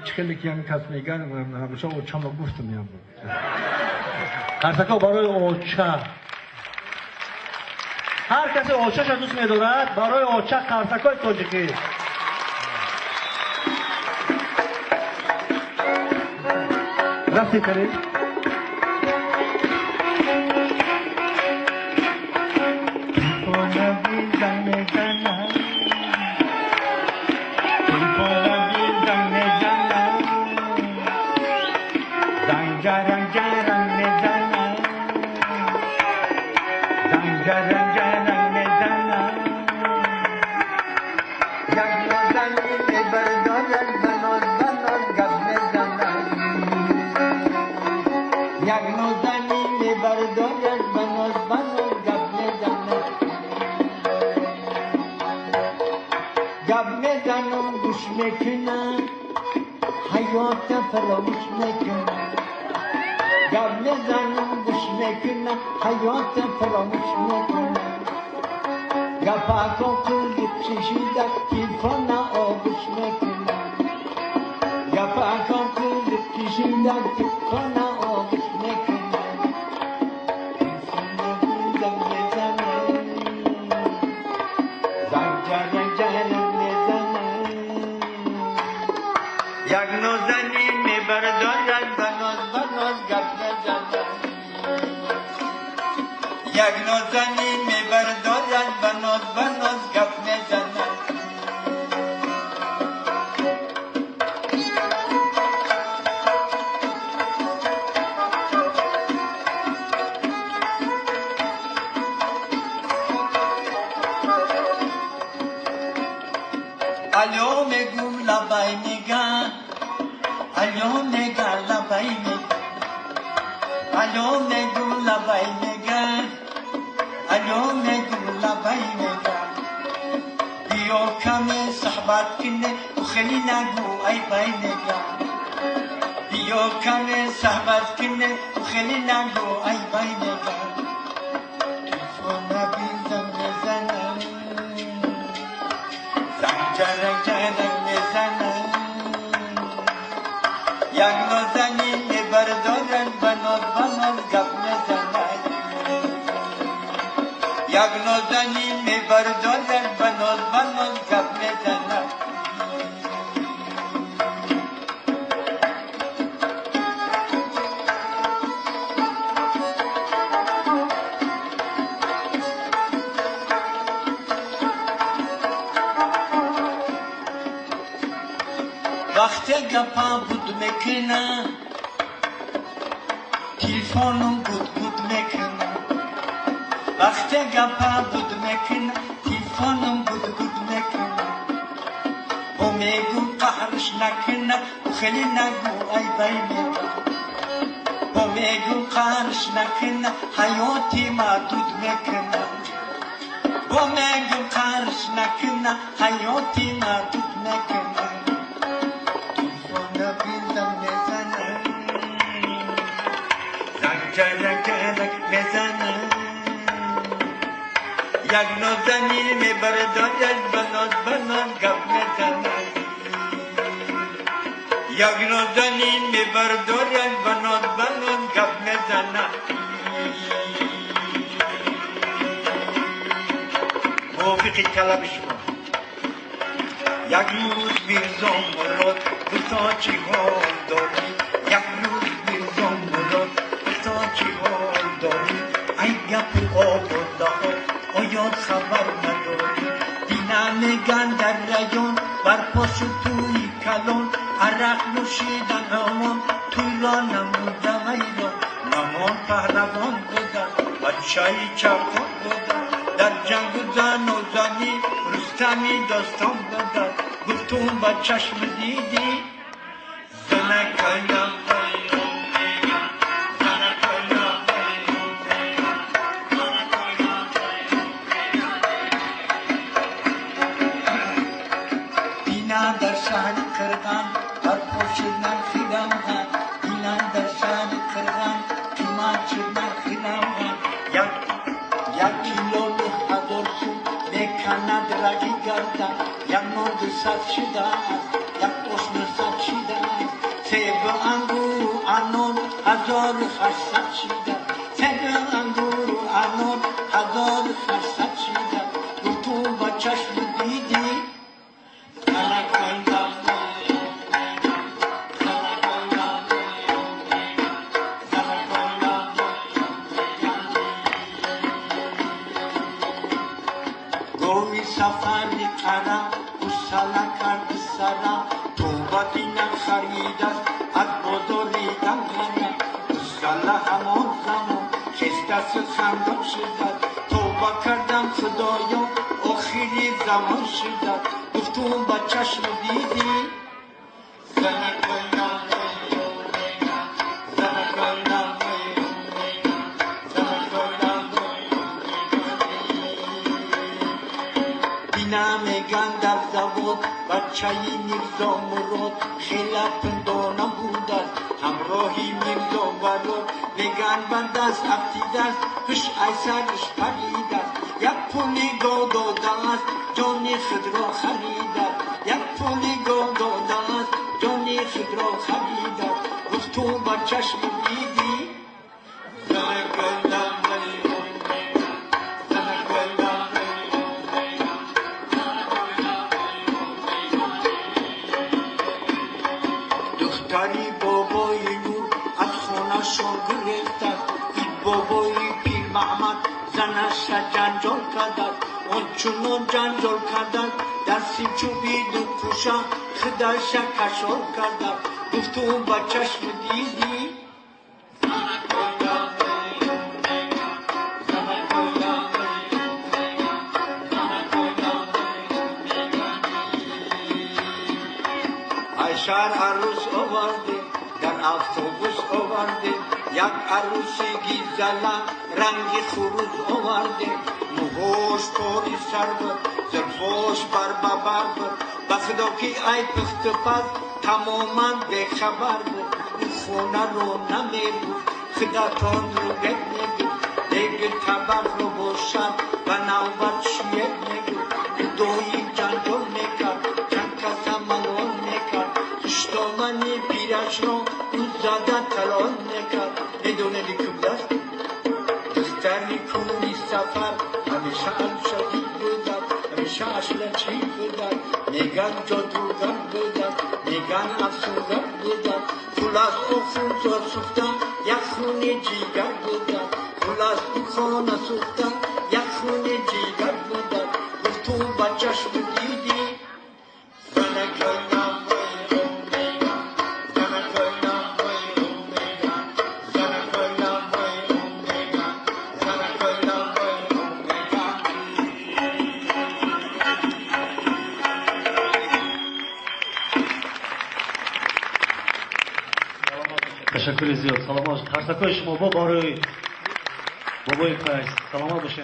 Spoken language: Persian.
چخیلی که یعنی کس میگن همیشه اوچه ما گفتم یعنی قرصکا برای اوچه هر کسی اوچه شد دوست میدارد برای اوچه قرصکای تاجیکی رفتی کنید حیات فراموش میکنه گب میزنم گوش میکنه حیات فراموش میکنه گپاکا کلی کشیده تیفان آغوش میکنه گپاکا کلی کشیده تیفان آغوش میکنه تیفان بودم میزنه زنگ جرم یک نوزنی میبردارد بناز گپ میزند یک نوزنی میبردارد بناز گپ میزند الو میگم لبای میگن الو میگن لبای میگن الو میگم لبای میگن الو میگم لبای میگن بیا کمی صحبت کنه و خیلی نگو ای بای میگن بیا کمی صحبت کنه و خیلی نگو ای بای میگن تیفونه بیزن میزنم جرک میزنم یک نوزنی میبردارن بناز گپ میزنن یک نوزنی میبردارن بناز گپ میزنن وقتی گپا بود میکنه تلفنم بود میکنه وقتی گپا بود میکنه تلفنم بود میکنه و میگو قهرش نکنه و خیلی نگو ای بای میگه و میگو قهرش نکنه حیاتی محدود میکنه و میگو قهرش نکنه حیاتی محدود میکنه جرک میزنم یک نوزنی میبردارد بناز گپ میزنم یک نوزنی میبردارد بناز گپ میزنم موفقی طلب شما یک روز میرزم مراد بسا چی حال داری یک روز میرزم مراد چی حال داری ای گپ آورده ها آیا خبر نداری دینا میگن در ریان بر پاس توی کلان عرق نوشیدن همان توی را نمودم ای را نمان پهلوان بودن بچه چپان بودن در جنگ و زن و زنی رستمی داستان بودن گفتم با چشم دیدی زنکایم در شهر کرغان بر پشت نخیرم هم اینا در شهر کرغان کماچ نخیرم هم یک کیلو هزار سو بکند رگی گردن یک نود صد شده یک قشن صد شده 1800 چیدم تن انگور و انار 1800 چیدم تو با چشم دیدی گوی سفری قرم او سالا کرد سرم تو با دینم خرید است از بزرگیدم غنم او سالا همان زمان خسته خندان شد توبه کردم خدایا آخری زمان شد گفتم با چشم دیدی میگن در زبان بچه میرزا مراد خیلی پندانم بود است همراهی میرزا وراد میگن بند است افتید است هش ایسرش پرید است یک پولی گاه داده است جانی خود را خرید است یک پولی گاه داده است جانی خود را خرید است گفت تو با چشم دیدی دختری بابای نور از خانه شان گرفتند این بابای پیر محمد زنش جنجال کردند آنچنان جنجال کردند در سیمچوبی دو پوشا خودش کشال کردند گفت تو با چشم دیدی شهر عروس آورده در اتوبوس آورده یک عروسی گیزلا رنگ خروس آورده موهاش پاری سر بود زلفاش بر ببر بود بخدا که ای پخت پس تماما بخبر بود این خونه رو نمی بود خداتان رو گد نگید دیگه تبر رو باشد و نوبت شید نگید دوی جنجال نکرد چند کس ملال نکرد دامنی پیرش را او زده تلال نکرد میدونه کم دست دختری کنونی سفر همیشه شدید بودد همیشه اشلچی بودد میگن جادوگر بودد میگن افسونگر بودد خلاص او خون سوختن یک خون جیگر بودد خلاص او خانه سوختن یک خون جیگر بودد گفت تو با چشم دیدی تشکر زیاد. سلامات. هر سکوی شما با بابای قیس. سلامات باشین.